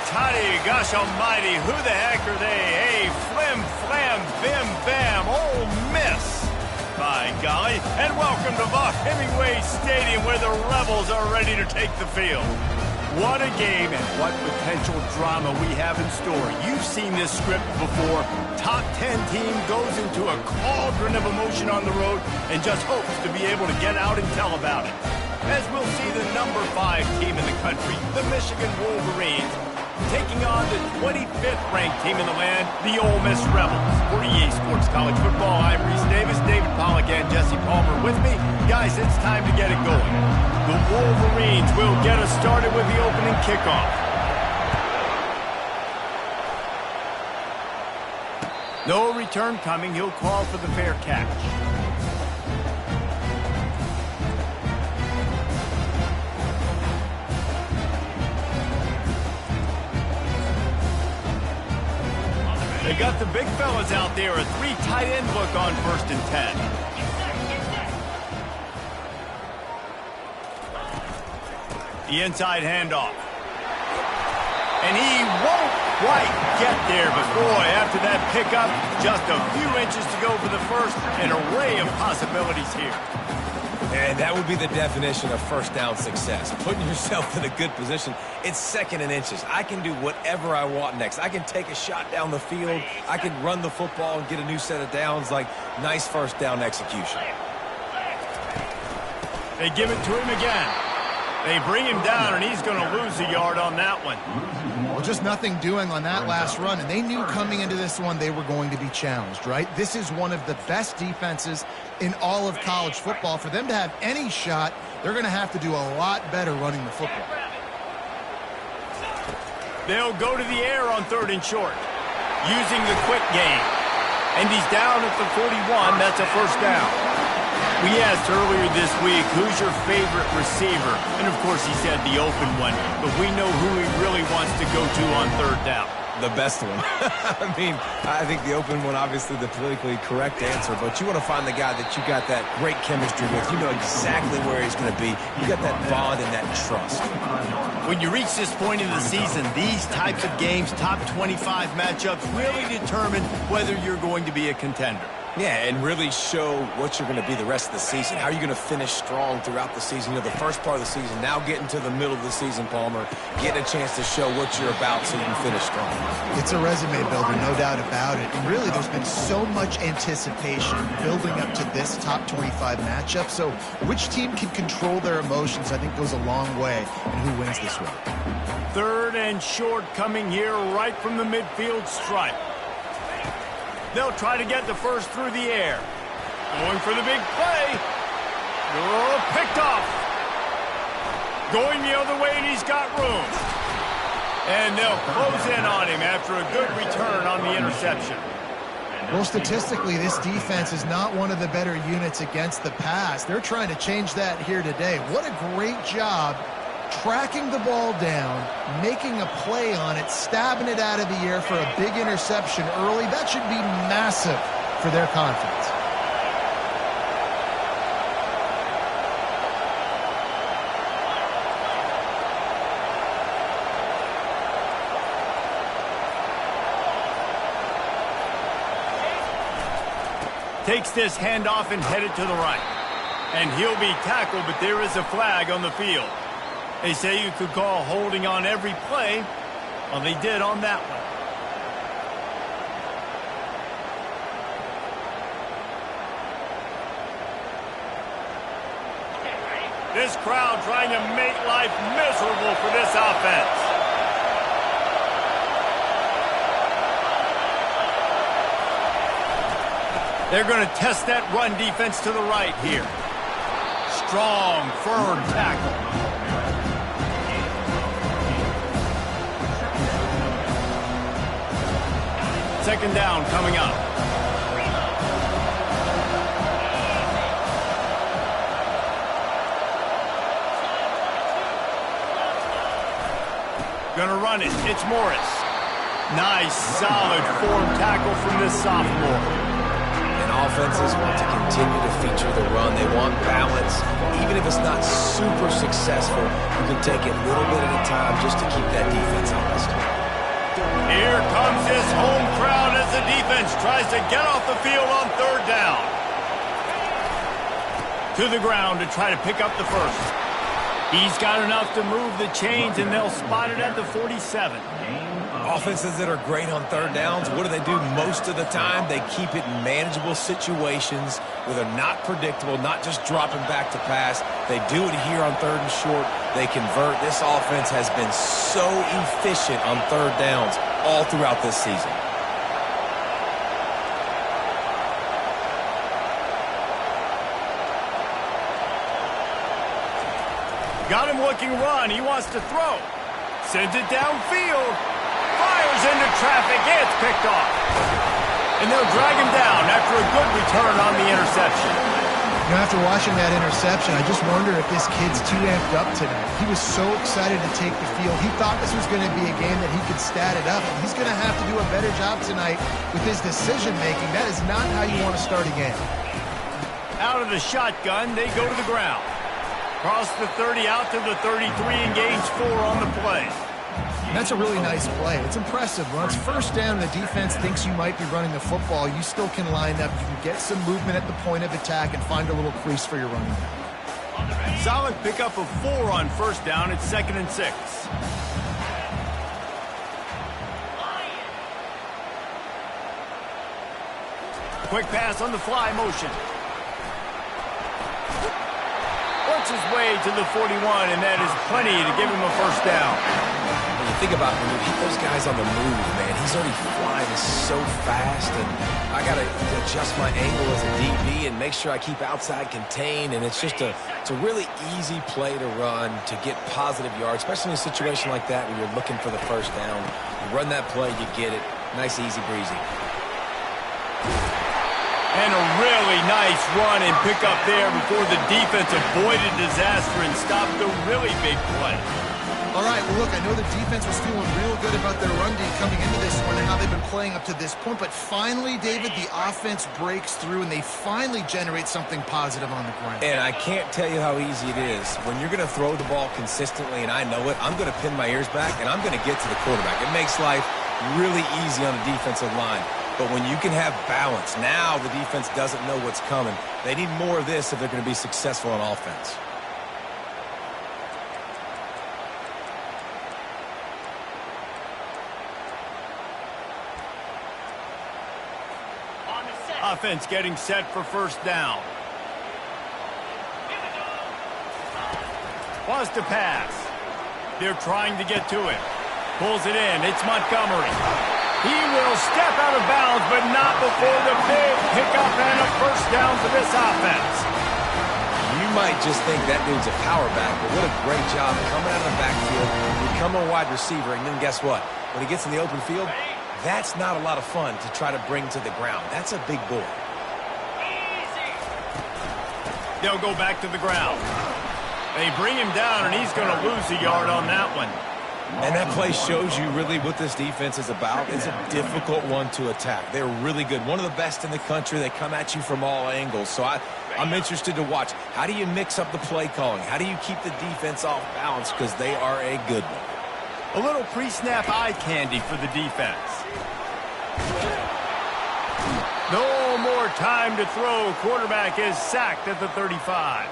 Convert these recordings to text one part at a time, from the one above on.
toddy, gosh almighty, who the heck are they? Hey, flim, flam, bim, bam, Ole Miss. By golly, and welcome to Vaught Hemingway Stadium where the Rebels are ready to take the field. What a game and what potential drama we have in store. You've seen this script before. Top 10 team goes into a cauldron of emotion on the road and just hopes to be able to get out and tell about it. As we'll see the number 5 team in the country, the Michigan Wolverines, taking on the 25th ranked team in the land, the Ole Miss Rebels. For EA Sports College Football, I'm Reese Davis, David Pollack, and Jesse Palmer with me. Guys, it's time to get it going. The Wolverines will get us started with the opening kickoff. No return coming. He'll call for the fair catch. They got the big fellas out there. A 3 tight end look on 1st and 10. The inside handoff. And he won't quite get there, but boy, after that pickup, just a few inches to go for the first. An array of possibilities here. And that would be the definition of first down success. Putting yourself in a good position. It's 2nd and inches. I can do whatever I want next. I can take a shot down the field. I can run the football and get a new set of downs. Like, nice first down execution. They give it to him again. They bring him down, and he's going to lose a yard on that one. Well, just nothing doing on that last run, and they knew coming into this one they were going to be challenged, right? This is one of the best defenses in all of college football. For them to have any shot, they're going to have to do a lot better running the football. They'll go to the air on 3rd and short, using the quick game. And he's down at the 41. That's a first down. We asked earlier this week, who's your favorite receiver? And, of course, he said the open one. But we know who he really wants to go to on 3rd down. The best one. I mean, I think the open one, obviously the politically correct answer, but you want to find the guy that you got that great chemistry with. You know exactly where he's going to be. You got that bond and that trust. When you reach this point in the season, these types of games, top 25 matchups, really determine whether you're going to be a contender. Yeah, and really show what you're going to be the rest of the season. How are you going to finish strong throughout the season? You know, the first part of the season, now getting to the middle of the season, Palmer, getting a chance to show what you're about so you can finish strong. It's a resume builder, no doubt about it. And really, there's been so much anticipation building up to this top 25 matchup. So which team can control their emotions, I think, goes a long way in who wins this one. 3rd and short coming here right from the midfield stripe. They'll try to get the first through the air. Going for the big play. Oh, picked off. Going the other way, and he's got room. And they'll close in on him after a good return on the interception. Well, statistically, this defense is not one of the better units against the pass. They're trying to change that here today. What a great job tracking the ball down, making a play on it, stabbing it out of the air for a big interception early. That should be massive for their confidence. Takes this handoff and headed to the right. And he'll be tackled, but there is a flag on the field. They say you could call holding on every play. Well, they did on that one. This crowd trying to make life miserable for this offense. They're going to test that run defense to the right here. Strong, firm tackle. 2nd down coming up. Gonna run it. It's Morris. Nice, solid form tackle from this sophomore. And offenses want to continue to feature the run. They want balance. Even if it's not super successful, you can take it a little bit at a time just to keep that defense honest. Here comes this home crowd as the defense tries to get off the field on third down. To the ground to try to pick up the first. He's got enough to move the chains, and they'll spot it at the 47. Offenses that are great on third downs, what do? Most of the time, they keep it in manageable situations where they're not predictable, not just dropping back to pass. They do it here on third and short. They convert. This offense has been so efficient on third downs all throughout this season. Got him looking run. He wants to throw. Sends it downfield. Fires into traffic. It's picked off. And they'll drag him down after a good return on the interception. You know, after watching that interception, I just wonder if this kid's too amped up tonight. He was so excited to take the field. He thought this was going to be a game that he could stat it up. And he's going to have to do a better job tonight with his decision-making. That is not how you want to start a game. Out of the shotgun, they go to the ground. Cross the 30 out to the 33 and gains 4 on the play. That's a really nice play. It's impressive. When it's first down and the defense thinks you might be running the football, you still can line up. You can get some movement at the point of attack and find a little crease for your running back. Solid pickup of 4 on first down. It's 2nd and 6. Quick pass on the fly motion. Works his way to the 41, and that is plenty to give him a first down. When you think about when you hit those guys on the move, man, he's already flying so fast, and I got to adjust my angle as a DB and make sure I keep outside contained, and it's a really easy play to run to get positive yards, especially in a situation like that where you're looking for the first down. You run that play, you get it. Nice, easy breezy. And a really nice run and pick up there before the defense avoided disaster and stopped a really big play. All right, well, look, I know the defense was feeling real good about their run D coming into this one and how they've been playing up to this point. But finally, David, the offense breaks through, and they finally generate something positive on the ground. And I can't tell you how easy it is. When you're going to throw the ball consistently, and I know it, I'm going to pin my ears back, and I'm going to get to the quarterback. It makes life really easy on the defensive line. But when you can have balance, now the defense doesn't know what's coming. They need more of this if they're going to be successful on offense. Offense getting set for first down. Wants to pass. They're trying to get to it. Pulls it in. It's Montgomery. He will step out of bounds, but not before the big pickup and a first down for this offense. You might just think that dude's a power back, but what a great job coming out of the backfield, become a wide receiver, and then guess what? When he gets in the open field, that's not a lot of fun to try to bring to the ground. That's a big boy. They'll go back to the ground. They bring him down, and he's going to lose a yard on that one. And that play shows you really what this defense is about. It's a difficult one to attack. They're really good. One of the best in the country. They come at you from all angles. So I'm interested to watch. How do you mix up the play calling? How do you keep the defense off balance? Because they are a good one. A little pre-snap eye candy for the defense. No more time to throw. Quarterback is sacked at the 35.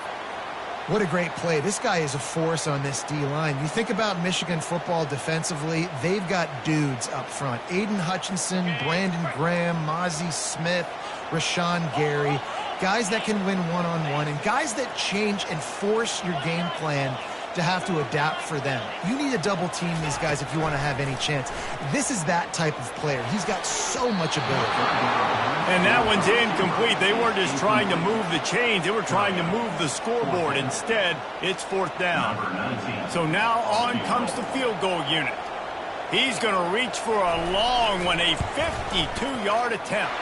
What a great play. This guy is a force on this D-line. You think about Michigan football defensively, they've got dudes up front. Aiden Hutchinson, Brandon Graham, Mozzie Smith, Rashawn Gary. Guys that can win one-on-one and guys that change and force your game plan to have to adapt for them. You need to double team these guys if you want to have any chance. This is that type of player. He's got so much ability. And that one's incomplete. They weren't just trying to move the chains. They were trying to move the scoreboard. Instead, it's fourth down. So now on comes the field goal unit. He's going to reach for a long one, a 52-yard attempt.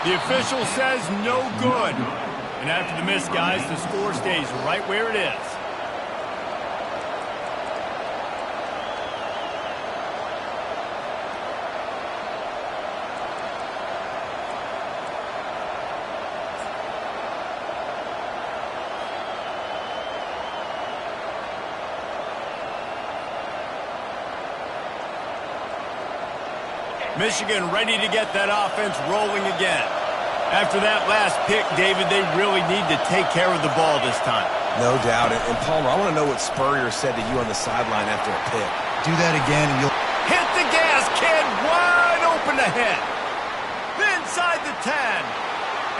The official says no good. And after the miss, guys, the score stays right where it is. Michigan ready to get that offense rolling again. After that last pick, David, they really need to take care of the ball this time. No doubt. And Palmer, I want to know what Spurrier said to you on the sideline after a pick. Do that again and you'll... Hit the gas, kid. Wide open ahead. Inside the 10.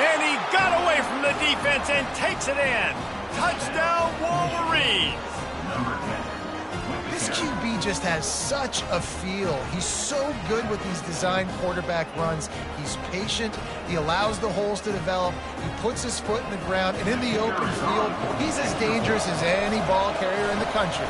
And he got away from the defense and takes it in. Touchdown, Wolverines. This QB just has such a feel. He's so good with these design quarterback runs. He's patient. He allows the holes to develop. He puts his foot in the ground. And in the open field, he's as dangerous as any ball carrier in the country.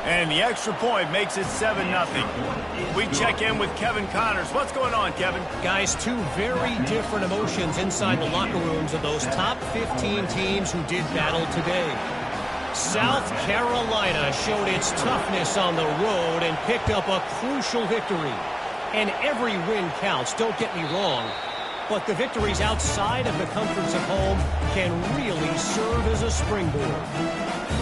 And the extra point makes it 7-0. We check in with Kevin Connors. What's going on, Kevin? Guys, two very different emotions inside the locker rooms of those top 15 teams who did battle today. South Carolina showed its toughness on the road and picked up a crucial victory. And every win counts, don't get me wrong. But the victories outside of the comforts of home can really serve as a springboard.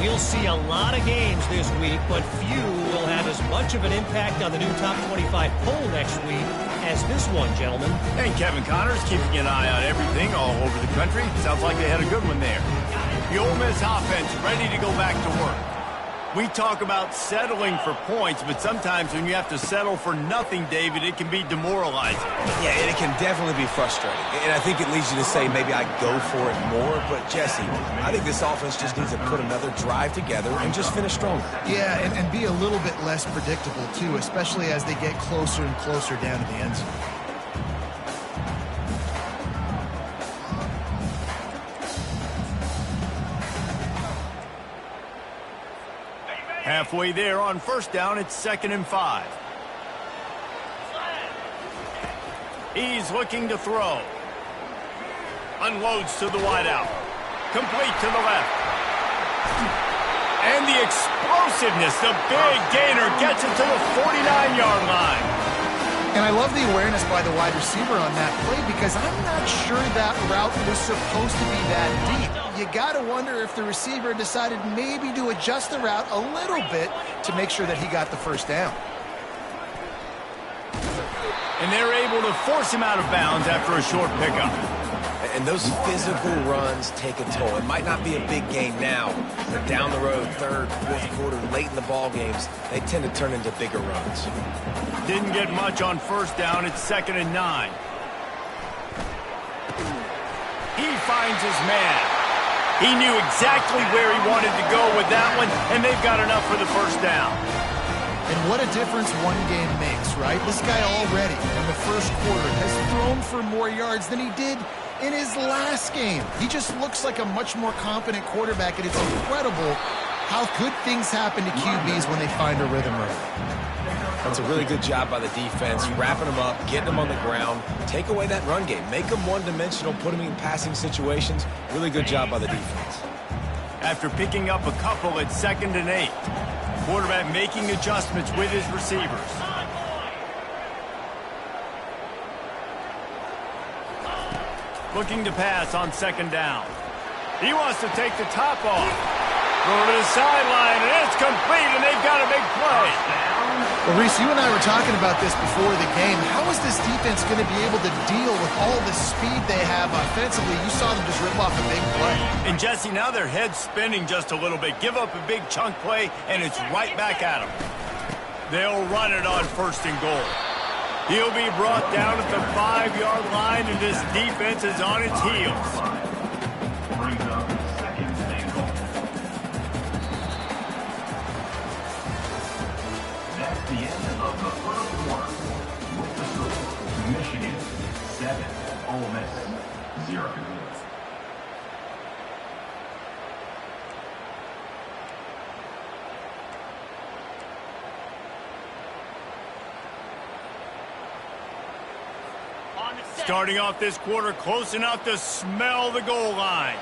We'll see a lot of games this week, but few will have as much of an impact on the new top 25 poll next week as this one, gentlemen. And Kevin Connors keeping an eye on everything all over the country. Sounds like they had a good one there. The Ole Miss offense ready to go back to work. We talk about settling for points, but sometimes when you have to settle for nothing, David, it can be demoralizing. Yeah, and it can definitely be frustrating. And I think it leads you to say maybe I go for it more. But, Jesse, I think this offense just needs to put another drive together and just finish stronger. Yeah, and be a little bit less predictable, too, especially as they get closer and closer down to the end zone. Halfway there on first down, it's 2nd and 5. He's looking to throw. Unloads to the wideout. Complete to the left. And the explosiveness, the big gainer gets it to the 49-yard line. And I love the awareness by the wide receiver on that play because I'm not sure that route was supposed to be that deep. You got to wonder if the receiver decided maybe to adjust the route a little bit to make sure that he got the first down. And they're able to force him out of bounds after a short pickup. And those physical runs take a toll. It might not be a big gain now, but down the road, third, fourth quarter, late in the ball games, they tend to turn into bigger runs. Didn't get much on first down. It's 2nd and 9. He finds his man. He knew exactly where he wanted to go with that one, and they've got enough for the first down. And what a difference one game makes, right? This guy already in the first quarter has thrown for more yards than he did in his last game. He just looks like a much more confident quarterback, and it's incredible how good things happen to QBs when they find a rhythm early. That's a really good job by the defense, wrapping them up, getting them on the ground, take away that run game, make them one-dimensional, put them in passing situations. Really good job by the defense. After picking up a couple at 2nd and 8, quarterback making adjustments with his receivers. Looking to pass on 2nd down. He wants to take the top off. Go to the sideline, and it's complete, and they've got a big play. Well, Reese, you and I were talking about this before the game. How is this defense going to be able to deal with all the speed they have offensively? You saw them just rip off a big play. And, Jesse, now their head's spinning just a little bit. Give up a big chunk play, and it's right back at them. They'll run it on 1st and goal. He'll be brought down at the 5-yard line, and this defense is on its heels. The end of the first quarter. With the score, Michigan 7, Ole Miss 0. Starting off this quarter close enough to smell the goal line.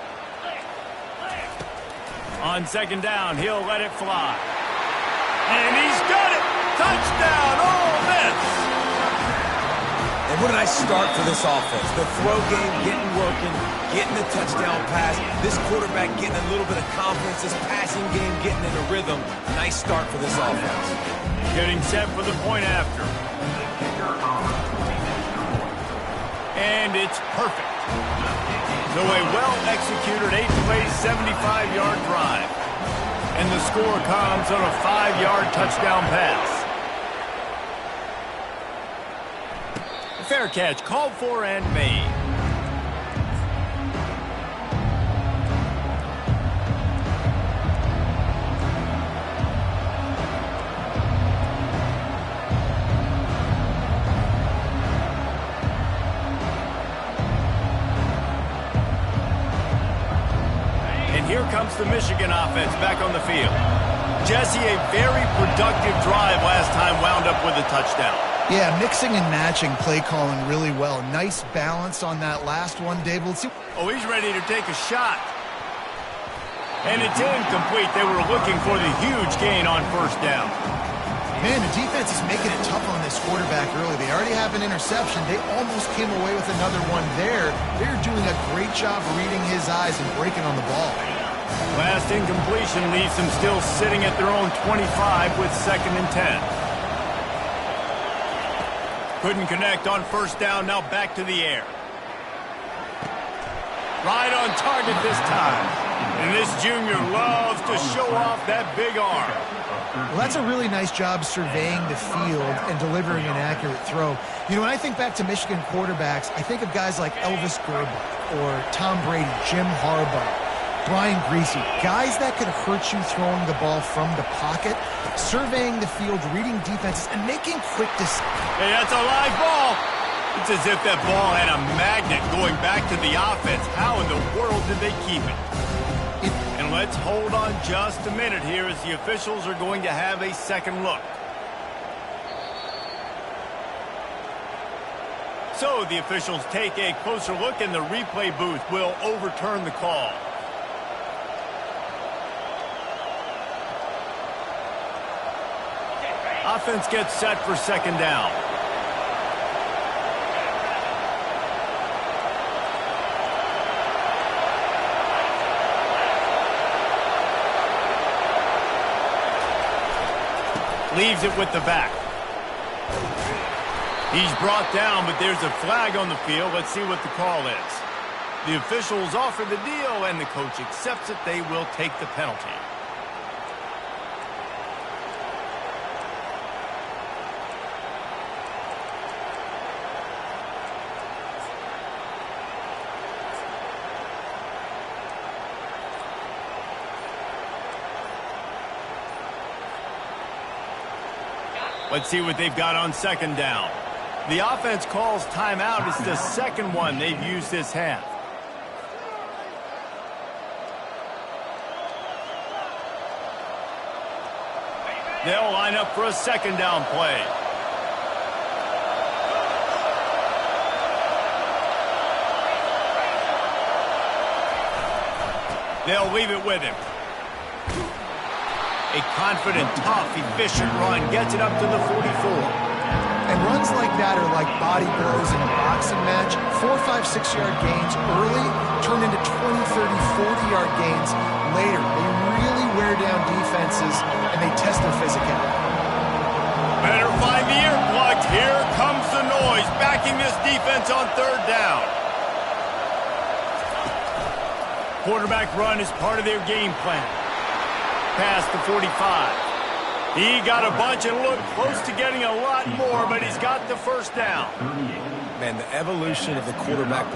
On 2nd down, he'll let it fly. And he's got it! Touchdown, Ole Miss! And what a nice start for this offense. The throw game getting working, getting the touchdown pass. This quarterback getting a little bit of confidence. This passing game getting in a rhythm. Nice start for this offense. Getting set for the point after. And it's perfect. So a well-executed 8-play, 75-yard drive. And the score comes on a 5-yard touchdown pass. Fair catch called for and made. And here comes the Michigan offense back on the field. Jesse, a very productive drive last time wound up with a touchdown. Yeah, mixing and matching play calling really well. Nice balance on that last one, Dave. Let's see. Oh, he's ready to take a shot. And it's incomplete. They were looking for the huge gain on first down. Man, the defense is making it tough on this quarterback early. They already have an interception. They almost came away with another one there. They're doing a great job reading his eyes and breaking on the ball. Last incompletion leaves them still sitting at their own 25 with 2nd and 10. Couldn't connect on first down, now back to the air. Right on target this time. And this junior loves to show off that big arm. Well, that's a really nice job surveying the field and delivering an accurate throw. You know, when I think back to Michigan quarterbacks, I think of guys like Elvis Grbac or Tom Brady, Jim Harbaugh, Brian Griese, guys that could hurt you throwing the ball from the pocket, surveying the field, reading defenses, and making quick decisions. Hey, that's a live ball. It's as if that ball had a magnet going back to the offense. How in the world did they keep it? And let's hold on just a minute here as the officials are going to have a second look. So the officials take a closer look and the replay booth will overturn the call. Offense gets set for second down. Leaves it with the back. He's brought down, but there's a flag on the field. Let's see what the call is. The officials offer the deal, and the coach accepts it. They will take the penalty. Let's see what they've got on second down. The offense calls timeout. It's the second one they've used this half. They'll line up for a second down play. They'll leave it with him. A confident, tough, efficient run gets it up to the 44. And runs like that are like body blows in a boxing match. 4, 5, 6-yard gains early turn into 20, 30, 40-yard gains later. They really wear down defenses, and they test their physicality. Better find the earplugs. Here comes the noise, backing this defense on third down. Quarterback run is part of their game plan. Past the 45. He got a bunch and looked close to getting a lot more, but he's got the first down. Man, the evolution of the quarterback.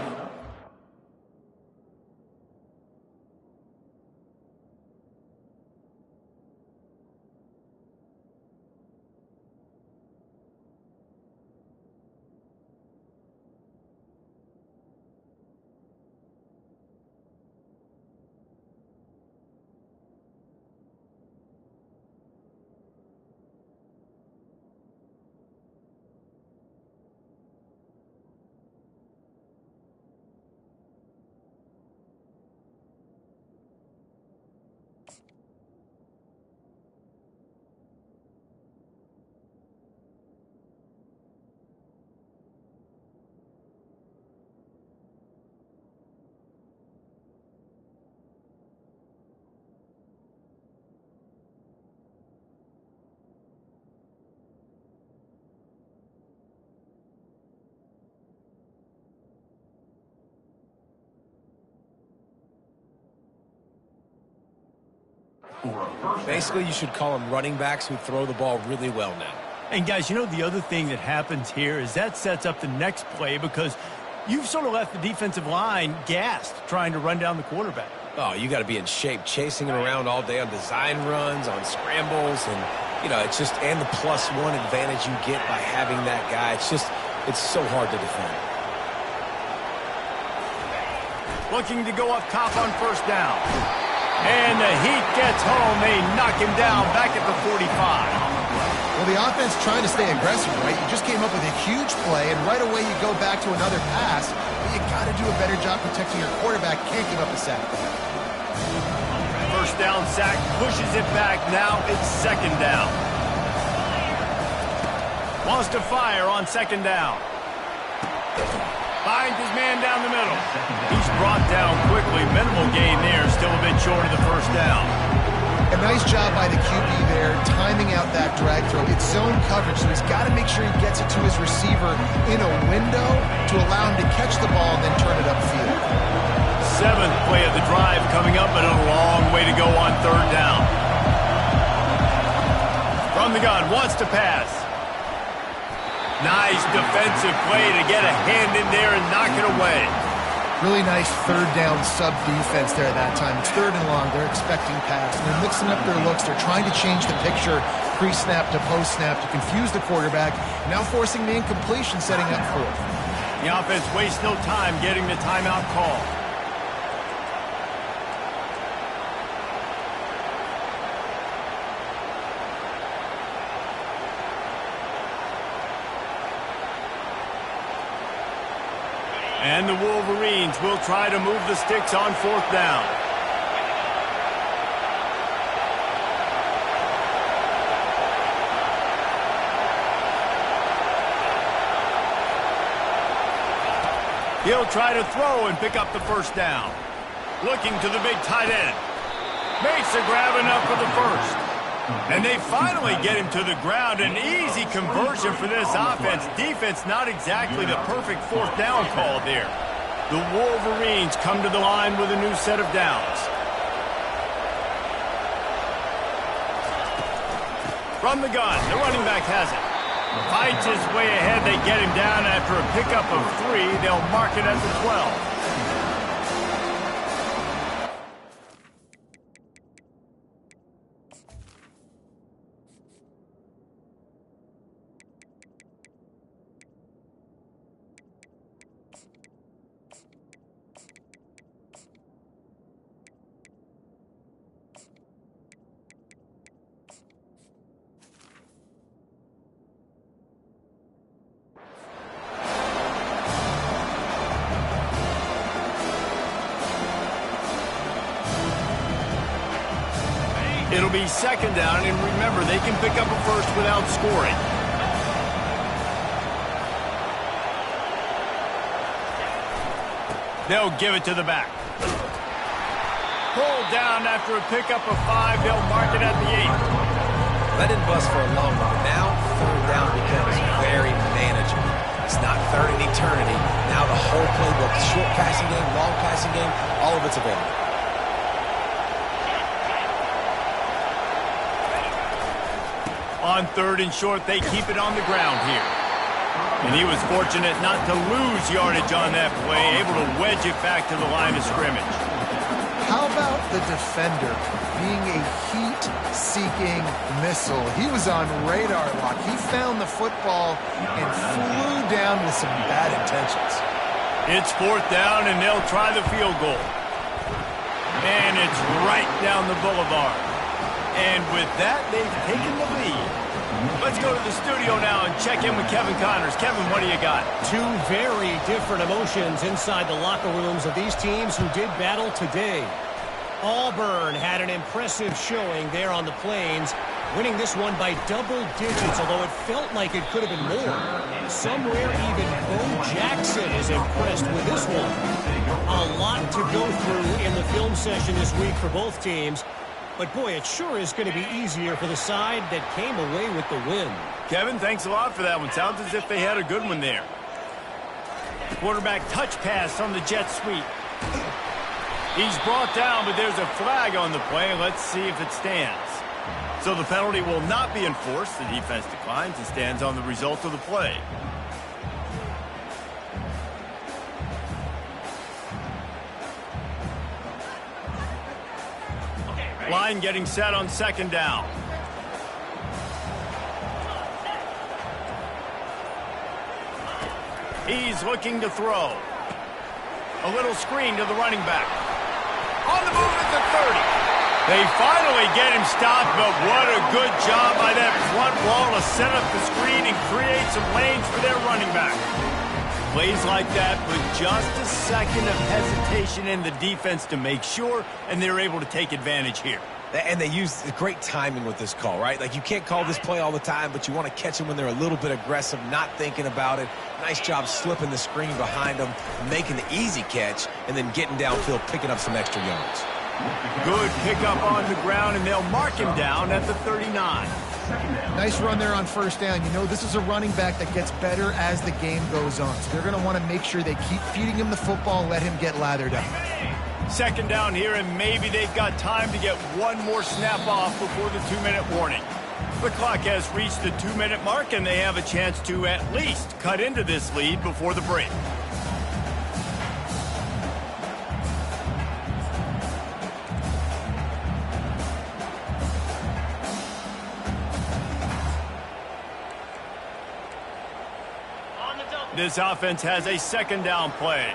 for a first Basically, you should call them running backs who throw the ball really well now. And guys, you know, the other thing that happens here is that sets up the next play because you've sort of left the defensive line gassed trying to run down the quarterback. Oh, you got to be in shape, chasing him around all day on design runs, on scrambles, and, you know, it's just, and the +1 advantage you get by having that guy. It's so hard to defend. Looking to go up top on first down. And the heat gets home. They knock him down back at the 45. Well, the offense trying to stay aggressive, right? You just came up with a huge play, and right away you go back to another pass. But you got to do a better job protecting your quarterback. Can't give up a sack. First down sack, pushes it back. Now it's second down. Wants to fire on second down. Finds his man down the middle. He's brought down quickly. Minimal gain there. Still a bit short of the first down. A nice job by the QB there, timing out that drag throw. It's zone coverage, so he's got to make sure he gets it to his receiver in a window to allow him to catch the ball and then turn it upfield. Seventh play of the drive coming up, but a long way to go on third down. From the gun, wants to pass. Nice defensive play to get a hand in there and knock it away. Really nice third down sub defense there at that time. It's third and long. They're expecting pass. And they're mixing up their looks. They're trying to change the picture pre-snap to post-snap to confuse the quarterback. Now forcing the incompletion, setting up fourth. The offense wastes no time getting the timeout call. And the Wolverines will try to move the sticks on fourth down. He'll try to throw and pick up the first down. Looking to the big tight end. Makes a grab enough for the first. And they finally get him to the ground. An easy conversion for this offense. Defense not exactly the perfect fourth down call there. The Wolverines come to the line with a new set of downs. From the gun, the running back has it. Fights his way ahead. They get him down after a pickup of 3. They'll mark it at the 12. It'll be second down, and remember, they can pick up a first without scoring. They'll give it to the back. Pulled down after a pickup of 5. They'll mark it at the 8. That didn't bust for a long one, but now third down becomes very manageable. It's not third in eternity. Now the whole playbook, short passing game, long passing game, all of it's available. On third and short, they keep it on the ground here. And he was fortunate not to lose yardage on that play, able to wedge it back to the line of scrimmage. How about the defender being a heat-seeking missile? He was on radar lock. He found the football and flew down with some bad intentions. It's fourth down, and they'll try the field goal. And it's right down the boulevard. And with that, they've taken the lead. Let's go to the studio now and check in with Kevin Connors. Kevin, what do you got? Two very different emotions inside the locker rooms of these teams who did battle today. Auburn had an impressive showing there on the Plains, winning this one by double digits, although it felt like it could have been more. Somewhere even Bo Jackson is impressed with this one. A lot to go through in the film session this week for both teams. But, boy, it sure is going to be easier for the side that came away with the win. Kevin, thanks a lot for that one. Sounds as if they had a good one there. Quarterback touch pass on the jet sweep. He's brought down, but there's a flag on the play. Let's see if it stands. So the penalty will not be enforced. The defense declines and stands on the result of the play. Line getting set on second down. He's looking to throw. A little screen to the running back. On the move at the 30. They finally get him stopped, but what a good job by that front wall to set up the screen and create some lanes for their running back. Plays like that with just a second of hesitation in the defense to make sure, and they're able to take advantage here. And they use great timing with this call, right? Like, you can't call this play all the time, but you want to catch them when they're a little bit aggressive, not thinking about it. Nice job slipping the screen behind them, making the easy catch, and then getting downfield, picking up some extra yards. Good pickup on the ground, and they'll mark him down at the 39. Nice run there on first down. You know, this is a running back that gets better as the game goes on. So they're going to want to make sure they keep feeding him the football, let him get lathered up. Second down here, and maybe they've got time to get one more snap off before the 2-minute warning. The clock has reached the 2-minute mark, and they have a chance to at least cut into this lead before the break. This offense has a second down play.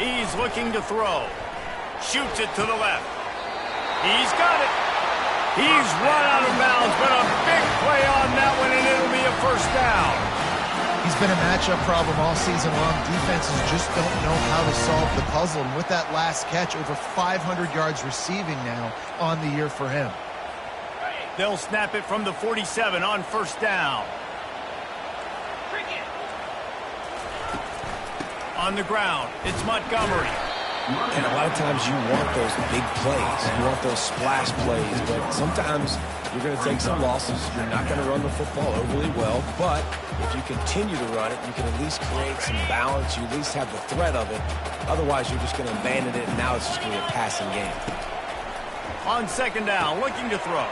He's looking to throw. Shoots it to the left. He's got it. He's run out of bounds, but a big play on that one, and it'll be a first down. He's been a matchup problem all season long. Defenses just don't know how to solve the puzzle. And with that last catch, over 500 yards receiving now on the year for him. They'll snap it from the 47 on first down. On the ground, it's Montgomery. And a lot of times you want those big plays. You want those splash plays, but sometimes you're going to take some losses. You're not going to run the football overly well, but if you continue to run it, you can at least create some balance. You at least have the threat of it. Otherwise, you're just going to abandon it, and now it's just going to be a passing game. On second down, looking to throw.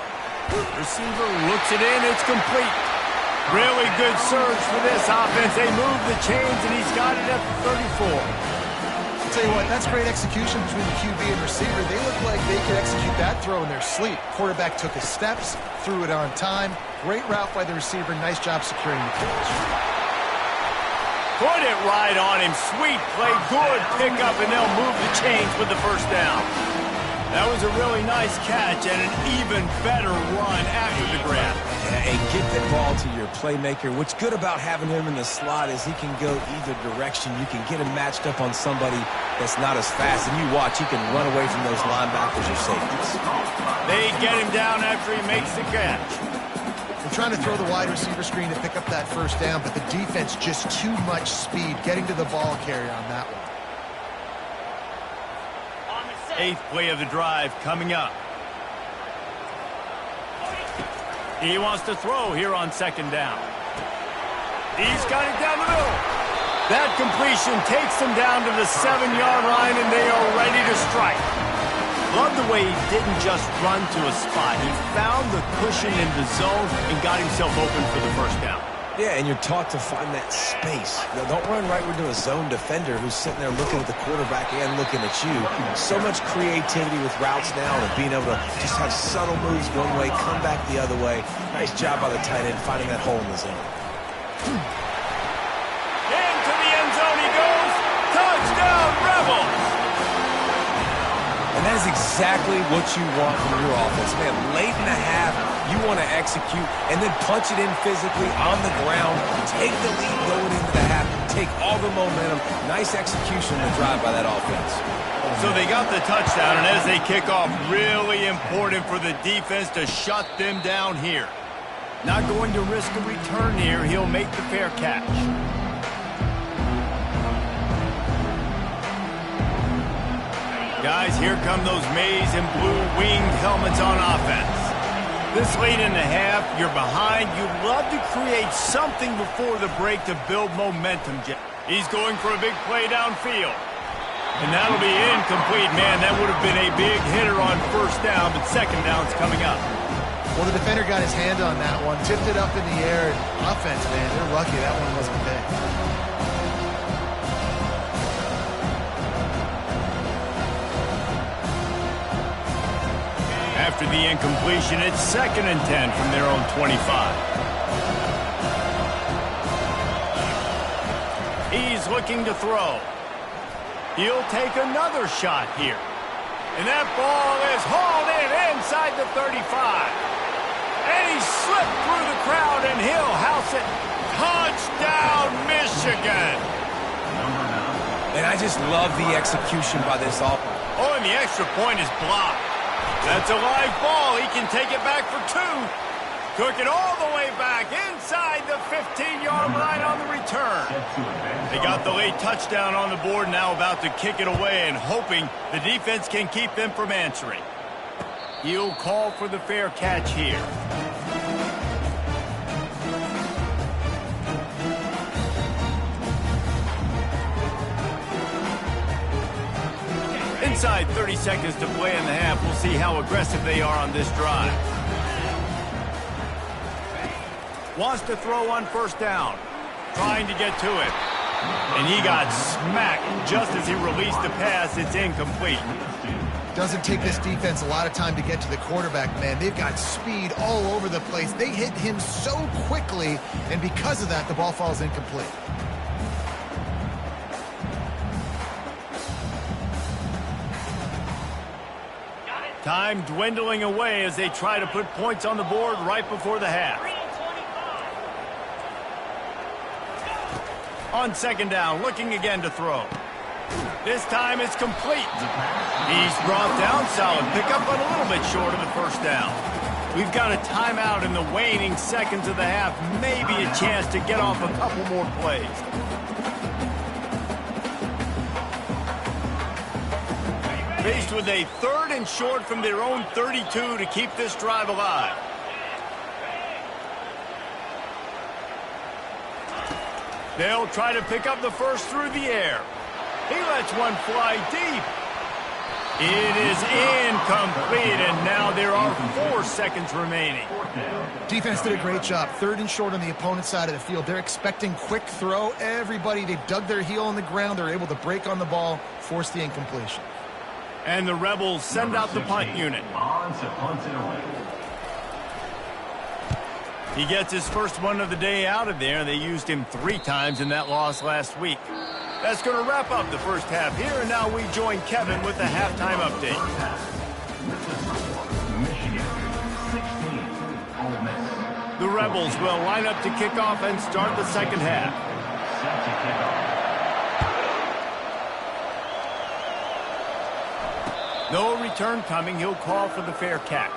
Receiver looks it in, it's complete. Really good surge for this offense. They move the chains, and he's got it at the 34. I'll tell you what, that's great execution between the QB and receiver. They look like they could execute that throw in their sleep. Quarterback took his steps, threw it on time. Great route by the receiver. Nice job securing the catch. Put it right on him. Sweet play, good pickup, and they'll move the chains with the first down. That was a really nice catch and an even better run after the grab. Yeah, and get the ball to your playmaker. What's good about having him in the slot is he can go either direction. You can get him matched up on somebody that's not as fast, and you watch, he can run away from those linebackers or safeties. They get him down after he makes the catch. They're trying to throw the wide receiver screen to pick up that first down, but the defense just too much speed getting to the ball carrier on that one. Eighth play of the drive coming up. He wants to throw here on second down. He's got it down the middle. That completion takes him down to the 7-yard line, and they are ready to strike. Love the way he didn't just run to a spot. He found the cushion in the zone and got himself open for the first down. Yeah, and you're taught to find that space. Now, don't run right into a zone defender who's sitting there looking at the quarterback and looking at you. So much creativity with routes now and being able to just have subtle moves one way, come back the other way. Nice job by the tight end finding that hole in the zone. Into the end zone he goes. Touchdown, Rebels! And that is exactly what you want from your offense. Man, late in the half, you want to execute and then punch it in physically on the ground, take the lead going into the half, take all the momentum. Nice execution to drive by that offense. So they got the touchdown, and as they kick off, really important for the defense to shut them down here. Not going to risk a return here. He'll make the fair catch. Guys, here come those maize and blue winged helmets on offense. This late in the half, you're behind. You'd love to create something before the break to build momentum. He's going for a big play downfield. And that'll be incomplete. Man, that would have been a big hitter on first down, but second down's coming up. Well, the defender got his hand on that one, tipped it up in the air. Offense, man, they're lucky that one wasn't big. After the incompletion, it's 2nd and 10 from their own 25. He's looking to throw. He'll take another shot here. And that ball is hauled in inside the 35. And he slipped through the crowd, and he'll house it. Touchdown, Michigan. And I just love the execution by this offense. Oh, and the extra point is blocked. That's a live ball. He can take it back for 2. Took it all the way back inside the 15-yard line on the return. They got the late touchdown on the board, now about to kick it away and hoping the defense can keep them from answering. He'll call for the fair catch here. Inside 30 seconds to play in the half. We'll see how aggressive they are on this drive. Wants to throw on first down. Trying to get to it. And he got smacked just as he released the pass. It's incomplete. Doesn't take this defense a lot of time to get to the quarterback, man. They've got speed all over the place. They hit him so quickly, and because of that, the ball falls incomplete. Time dwindling away as they try to put points on the board right before the half. On second down, looking again to throw. This time it's complete. He's brought down, solid pickup, but a little bit short of the first down. We've got a timeout in the waning seconds of the half. Maybe a chance to get off a couple more plays. Faced with a 3rd and short from their own 32 to keep this drive alive. They'll try to pick up the first through the air. He lets one fly deep. It is incomplete, and now there are 4 seconds remaining. Defense did a great job. 3rd and short on the opponent's side of the field. They're expecting quick throw. Everybody, they dug their heel on the ground. They're able to break on the ball, force the incompletion. And the Rebels send out the punt unit. He gets his first one of the day out of there. They used him 3 times in that loss last week. That's going to wrap up the first half here, and now we join Kevin with the halftime update. The Rebels will line up to kick off and start the second half. No return coming. He'll call for the fair catch.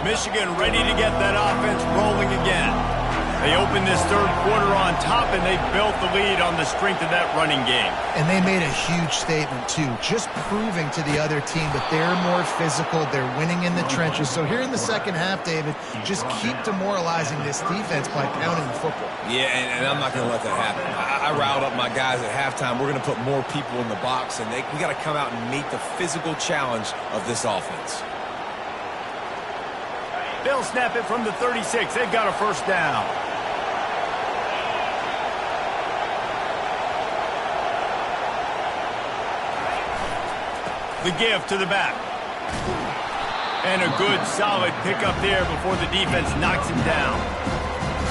Michigan ready to get that offense rolling again. They opened this third quarter on top, and they built the lead on the strength of that running game. And they made a huge statement, too, just proving to the other team that they're more physical, they're winning in the trenches. So here in the second half, David, just keep demoralizing this defense by pounding the football. Yeah, and I'm not going to let that happen. I riled up my guys at halftime. We're going to put more people in the box, and we got to come out and meet the physical challenge of this offense. They'll snap it from the 36. They've got a first down. The give to the back. And a good, solid pickup there before the defense knocks him down.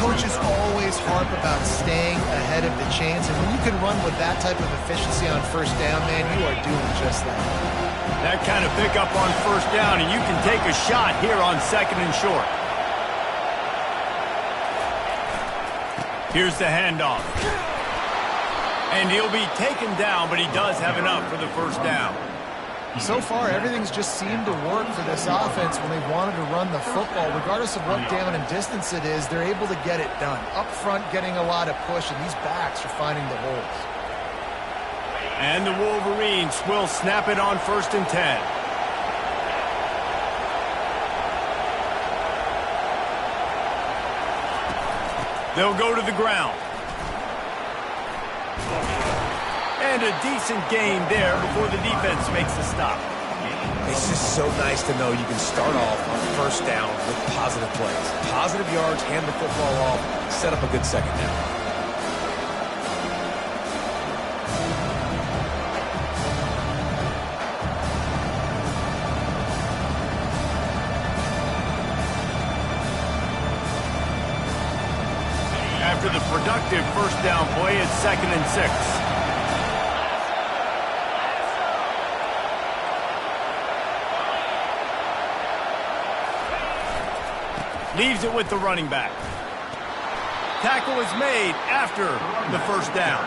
Coaches always harp about staying ahead of the chains, and when you can run with that type of efficiency on first down, man, you are doing just that. That kind of pickup on first down, and you can take a shot here on second and short. Here's the handoff. And he'll be taken down, but he does have enough for the first down. So far, everything's just seemed to work for this offense when they wanted to run the football. Regardless of what down and distance it is, they're able to get it done. Up front, getting a lot of push, and these backs are finding the holes. And the Wolverines will snap it on 1st and 10. They'll go to the ground. And a decent gain there before the defense makes the stop. It's just so nice to know you can start off on 1st down with positive plays. Positive yards, hand the football off, set up a good 2nd down. After the productive 1st down play, it's 2nd and 6. Leaves it with the running back. Tackle is made after the 1st down.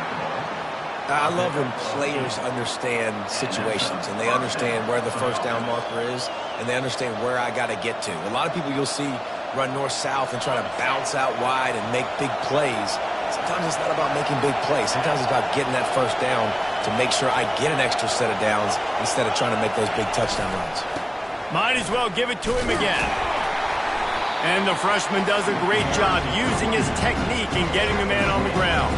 I love when players understand situations and they understand where the 1st down marker is and they understand where I got to get to. A lot of people you'll see run north-south and try to bounce out wide and make big plays. Sometimes it's not about making big plays. Sometimes it's about getting that 1st down to make sure I get an extra set of downs instead of trying to make those big touchdown runs. Might as well give it to him again. And the freshman does a great job using his technique and getting the man on the ground.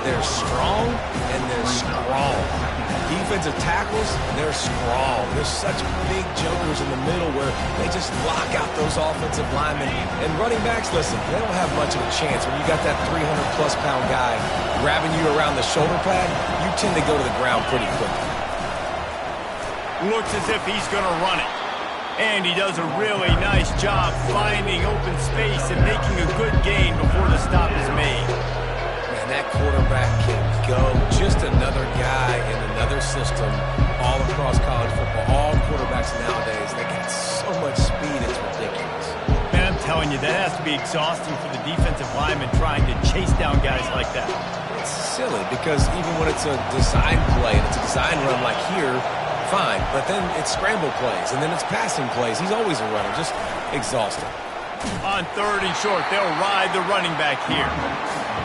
They're strong and they're strong. Defensive tackles, they're strong. There's such big jokers in the middle where they just lock out those offensive linemen. And running backs, listen, they don't have much of a chance. When you got that 300-plus pound guy grabbing you around the shoulder pad, you tend to go to the ground pretty quickly. Looks as if he's going to run it. And he does a really nice job finding open space and making a good gain before the stop is made. Man, that quarterback can go. Just another guy in another system all across college football. All quarterbacks nowadays, they got so much speed, it's ridiculous. Man, I'm telling you, that has to be exhausting for the defensive lineman trying to chase down guys like that. It's silly because even when it's a design play and it's a design run like here, fine, but then it's scramble plays, and then it's passing plays. He's always a runner, just exhausting. On 3rd and short, they'll ride the running back here.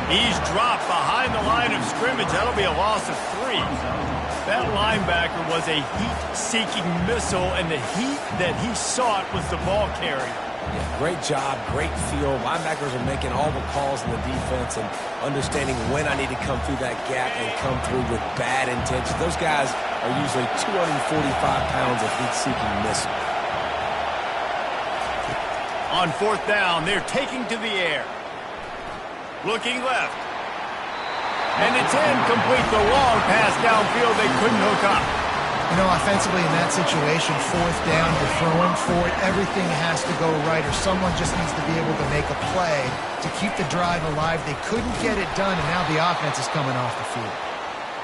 He's dropped behind the line of scrimmage. That'll be a loss of 3. That linebacker was a heat-seeking missile, and the heat that he sought was the ball carrier. Yeah, great job, great feel. Linebackers are making all the calls in the defense and understanding when I need to come through that gap and come through with bad intentions. Those guys are usually 245 pounds of heat-seeking missile. On 4th down, they're taking to the air. Looking left. And it's incomplete. The long pass downfield they couldn't hook up. You know, offensively in that situation, 4th down, you're throwing for it. Everything has to go right, or someone just needs to be able to make a play to keep the drive alive. They couldn't get it done, and now the offense is coming off the field.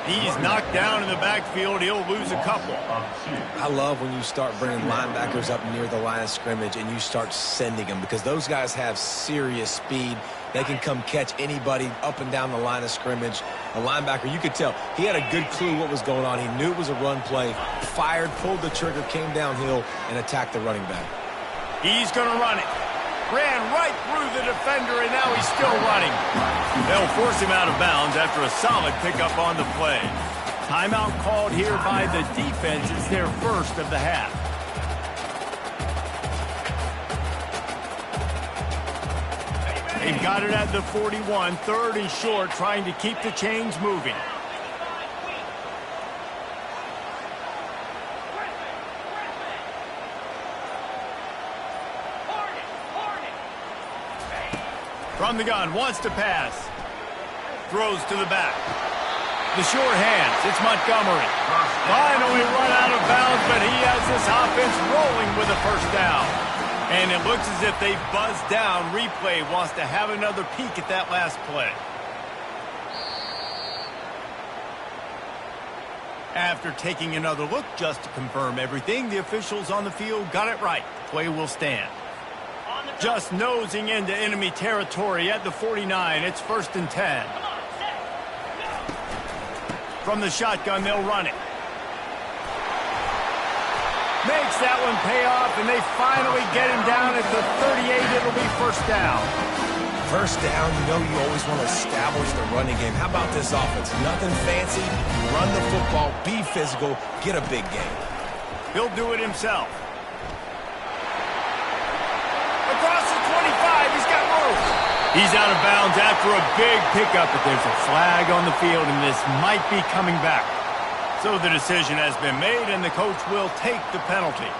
He's knocked down in the backfield. He'll lose a couple. I love when you start bringing linebackers up near the line of scrimmage and you start sending them because those guys have serious speed. They can come catch anybody up and down the line of scrimmage. The linebacker, you could tell, he had a good clue what was going on. He knew it was a run play, fired, pulled the trigger, came downhill, and attacked the running back. He's going to run it. Ran right through the defender, and now he's still running. They'll force him out of bounds after a solid pickup on the play. Timeout called here by the defense. It's their first of the half. They've got it at the 41, 3rd and short, trying to keep the chains moving. From the gun, wants to pass. Throws to the back. The short hands, it's Montgomery. Finally run out of bounds, but he has this offense rolling with a 1st down. And it looks as if they buzzed down. Replay wants to have another peek at that last play. After taking another look just to confirm everything, the officials on the field got it right. Play will stand. Just nosing into enemy territory at the 49. It's 1st and 10. From the shotgun, they'll run it. Makes that one pay off, and they finally get him down at the 38. It'll be 1st down. First down, you know you always want to establish the running game. How about this offense? Nothing fancy. Run the football, be physical, get a big gain. He'll do it himself. Across the 25, he's got room. He's out of bounds after a big pickup, but there's a flag on the field, and this might be coming back. So the decision has been made, and the coach will take the penalty.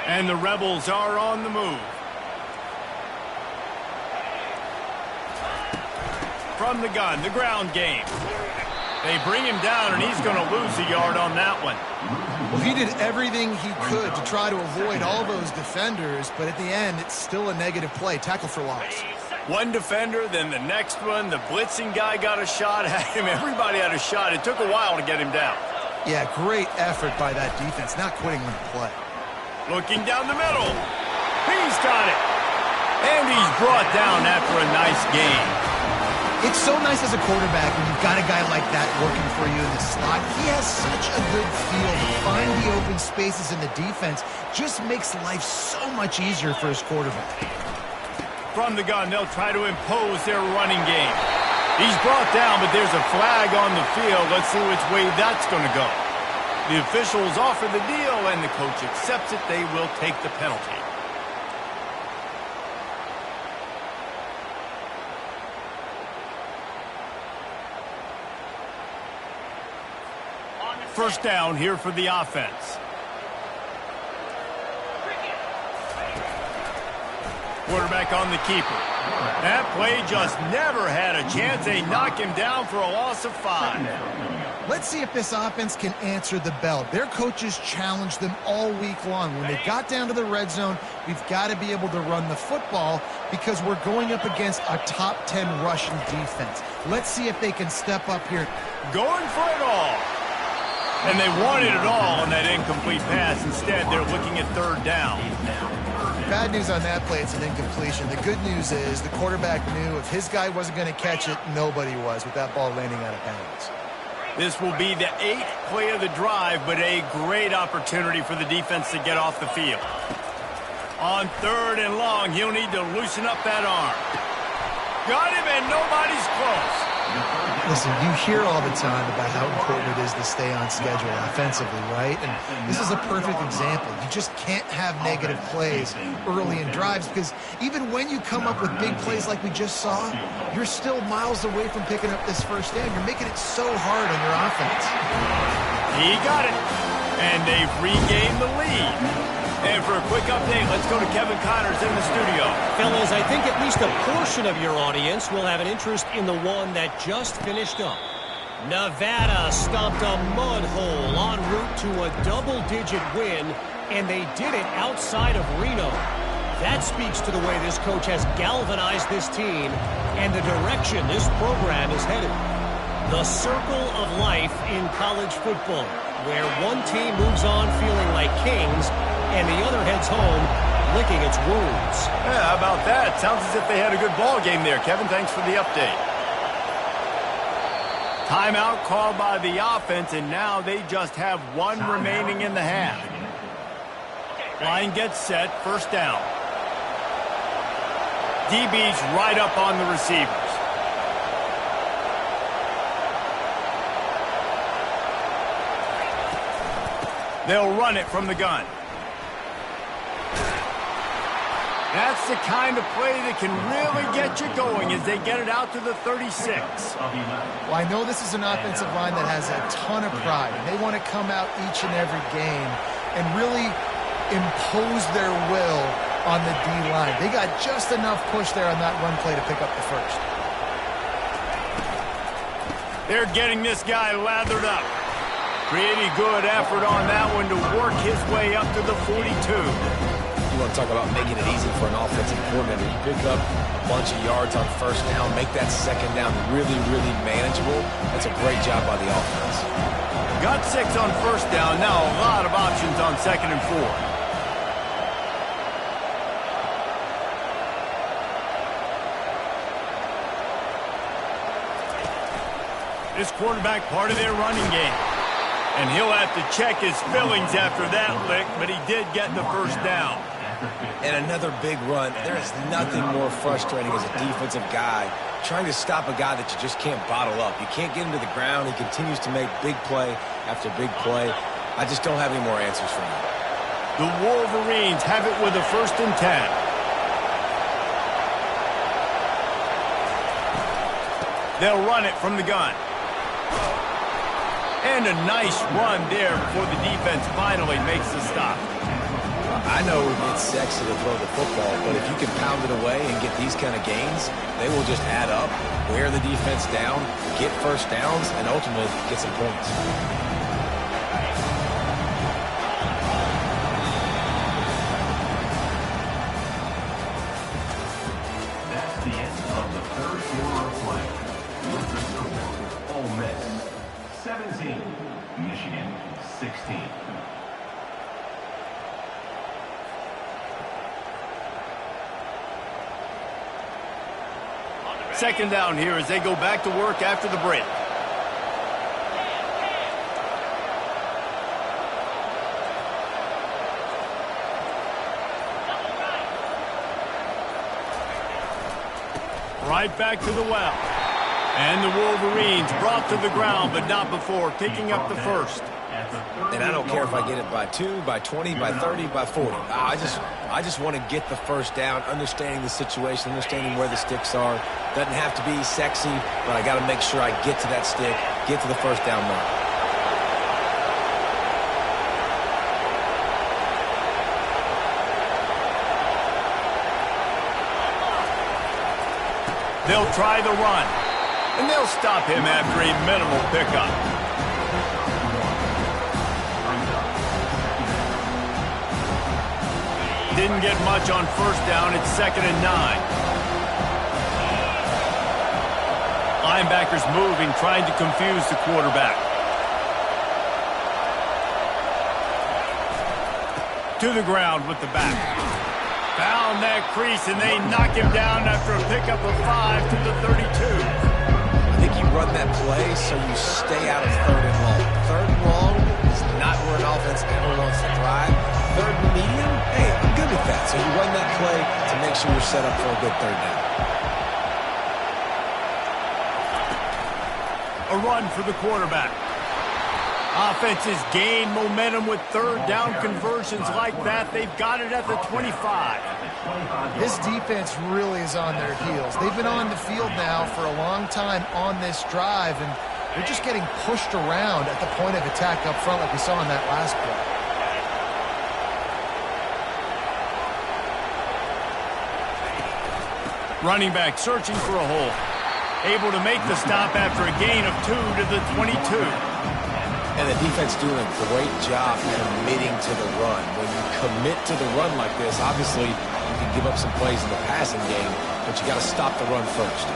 And the Rebels are on the move. From the gun, the ground game. They bring him down, and he's going to lose a yard on that one. Well, he did everything he could to try to avoid all those defenders, but at the end, it's still a negative play. Tackle for loss. One defender, then the next one. The blitzing guy got a shot at him. Everybody had a shot. It took a while to get him down. Yeah, great effort by that defense, not quitting on the play. Looking down the middle. He's got it. And he's brought down after a nice gain. It's so nice as a quarterback when you've got a guy like that working for you in the slot. He has such a good feel to find the open spaces in the defense. Just makes life so much easier for his quarterback. From the gun, they'll try to impose their running game. He's brought down, but there's a flag on the field. Let's see which way that's going to go. The officials offer the deal, and the coach accepts it. They will take the penalty. First down here for the offense. Quarterback on the keeper. That play just never had a chance. They knock him down for a loss of 5. Let's see if this offense can answer the bell. Their coaches challenged them all week long. When they got down to the red zone, we've got to be able to run the football because we're going up against a top 10 Russian defense. Let's see if they can step up here. Going for it all. And they wanted it all on that incomplete pass. Instead, they're looking at third down. Bad news on that play, it's an incompletion. The good news is the quarterback knew if his guy wasn't going to catch it, nobody was with that ball landing out of bounds. This will be the 8th play of the drive, but a great opportunity for the defense to get off the field. On third and long, he'll need to loosen up that arm. Got him, and nobody's close. Listen, you hear all the time about how important it is to stay on schedule offensively, right? And this is a perfect example. You just can't have negative plays early in drives because even when you come up with big plays like we just saw, you're still miles away from picking up this first down. You're making it so hard on your offense. He got it, and they've regained the lead. And for a quick update, let's go to Kevin Connors in the studio. Fellas, I think at least a portion of your audience will have an interest in the one that just finished up. Nevada stomped a mud hole en route to a double-digit win, and they did it outside of Reno. That speaks to the way this coach has galvanized this team and the direction this program is headed. The circle of life in college football, where one team moves on feeling like kings and the other heads home licking its wounds. Yeah, how about that? Sounds as if they had a good ball game there. Kevin, thanks for the update. Timeout called by the offense, and now they just have one remaining in the half. Line gets set, first down. DB's right up on the receivers. They'll run it from the gun. That's the kind of play that can really get you going as they get it out to the 36. Well, I know this is an offensive line that has a ton of pride, and they want to come out each and every game and really impose their will on the D-line. They got just enough push there on that run play to pick up the first. They're getting this guy lathered up. Pretty good effort on that one to work his way up to the 42. You want to talk about making it easy for an offensive coordinator. You pick up a bunch of yards on first down, make that second down really, really manageable. That's a great job by the offense. Got 6 on first down. Now a lot of options on second and 4. This quarterback part of their running game. And he'll have to check his fillings after that lick, but he did get the first down. And another big run. There is nothing more frustrating as a defensive guy trying to stop a guy that you just can't bottle up. You can't get him to the ground. He continues to make big play after big play. I just don't have any more answers for him. The Wolverines have it with a 1st and 10. They'll run it from the gun. And a nice run there before the defense finally makes the stop. I know it's sexy to throw the football, but if you can pound it away and get these kind of gains, they will just add up, wear the defense down, get first downs, and ultimately get some points. That's the end of the 3rd quarter of play. With the score, Ole Miss 17, Michigan 16. Second down here as they go back to work after the break. Right back to the well. And the Wolverines brought to the ground, but not before picking up the 1st. And I don't care if I get it by 2, by 20, by 30, by 40. I just want to get the first down, understanding the situation, understanding where the sticks are. Doesn't have to be sexy, but I got to make sure I get to that stick, get to the first down mark. They'll try the run, and they'll stop him after a minimal pickup. Didn't get much on 1st down. It's 2nd and 9. Linebackers moving, trying to confuse the quarterback. To the ground with the back. Found that crease, and they knock him down after a pickup of 5 to the 32. I think you run that play so you stay out of 3rd and long. 3rd and long is not where an offense ever wants to thrive. 3rd and medium, hey, I'm good with that. So you run that play to make sure you're set up for a good 3rd down. A run for the quarterback. Offenses gain momentum with 3rd down conversions like that. They've got it at the 25. This defense really is on their heels. They've been on the field now for a long time on this drive, and they're just getting pushed around at the point of attack up front like we saw in that last play. Running back searching for a hole. Able to make the stop after a gain of 2 to the 22. And the defense doing a great job committing to the run. When you commit to the run like this, obviously you can give up some plays in the passing game, but you got to stop the run first.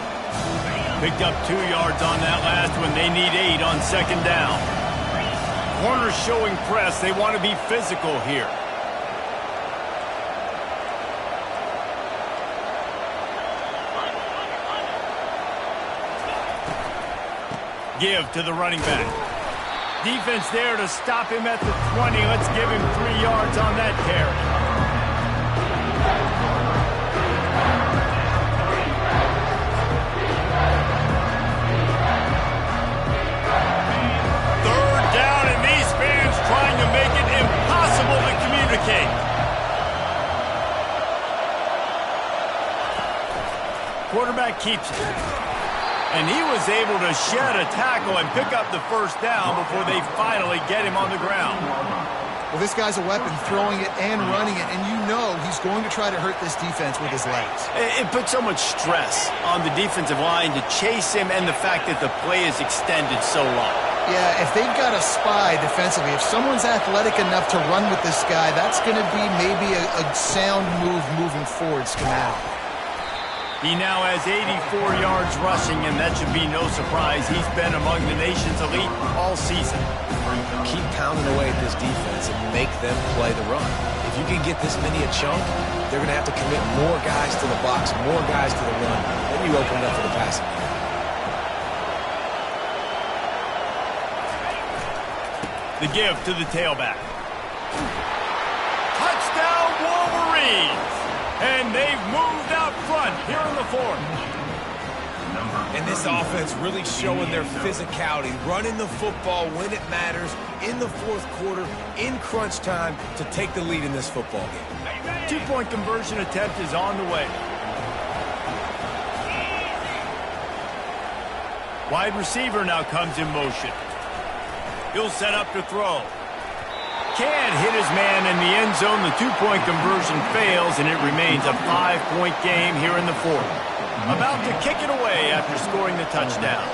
Picked up 2 yards on that last one. They need 8 on 2nd down. Corners showing press. They want to be physical here. Give to the running back. Defense there to stop him at the 20. Let's give him 3 yards on that carry. Third down, and these fans trying to make it impossible to communicate. Quarterback keeps it. And he was able to shed a tackle and pick up the 1st down before they finally get him on the ground. Well, this guy's a weapon, throwing it and running it, and you know he's going to try to hurt this defense with his legs. It puts so much stress on the defensive line to chase him, and the fact that the play is extended so long. Yeah, if they've got a spy defensively, if someone's athletic enough to run with this guy, that's going to be maybe a sound move moving forward schematically. He now has 84 yards rushing, and that should be no surprise. He's been among the nation's elite all season. Keep pounding away at this defense and make them play the run. If you can get this many a chunk, they're going to have to commit more guys to the box, more guys to the run. Then you open it up for the passing game. The give to the tailback. Touchdown, Wolverines! freeze. And they've moved out front here in the fourth. And this offense really showing their physicality, running the football when it matters, in the fourth quarter, in crunch time, to take the lead in this football game. Two-point conversion attempt is on the way. Wide receiver now comes in motion. He'll set up to throw. Can't hit his man in the end zone. The two-point conversion fails, and it remains a 5-point game here in the fourth. About to kick it away after scoring the touchdown.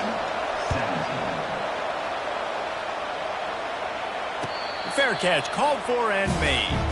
Fair catch called for and made.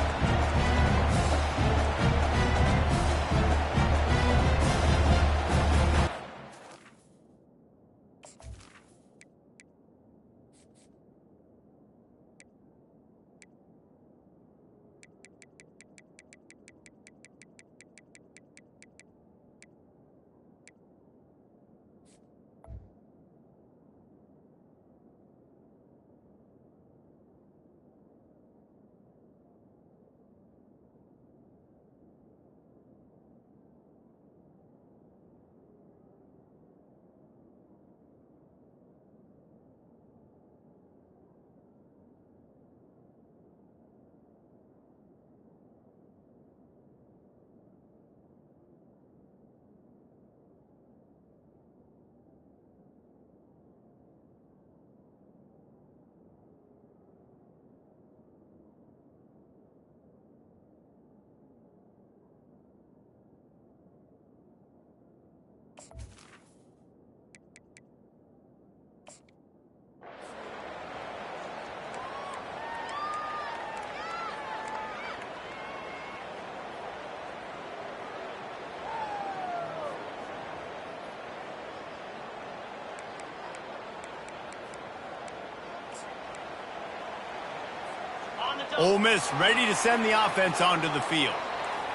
Ole Miss ready to send the offense onto the field.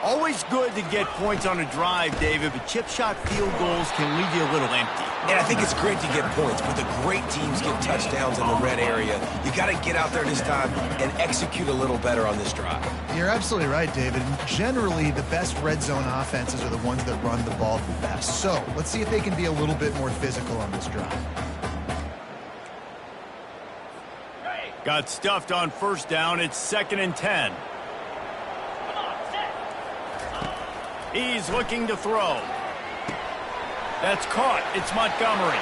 Always good to get points on a drive, David, but chip shot field goals can leave you a little empty. And I think it's great to get points, but the great teams get touchdowns in the red area. You got to get out there this time and execute a little better on this drive. You're absolutely right, David. Generally, the best red zone offenses are the ones that run the ball the best. So let's see if they can be a little bit more physical on this drive. Got stuffed on first down. It's 2nd and 10. He's looking to throw. That's caught. It's Montgomery.